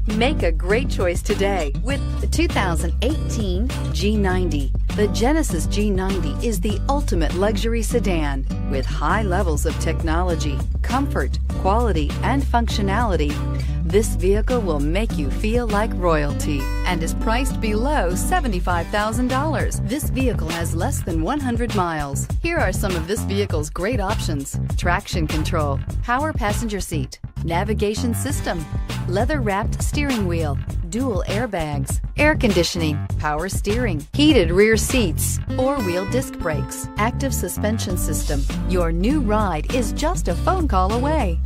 Make a great choice today with the 2018 G90. The Genesis G90 is the ultimate luxury sedan with high levels of technology, comfort, quality, and functionality. This vehicle will make you feel like royalty and is priced below $75,000. This vehicle has less than 100 miles. Here are some of this vehicle's great options: traction control, power passenger seat, navigation system, leather-wrapped steering wheel, dual airbags, air conditioning, power steering, heated rear seats, four-wheel disc brakes, active suspension system. Your new ride is just a phone call away.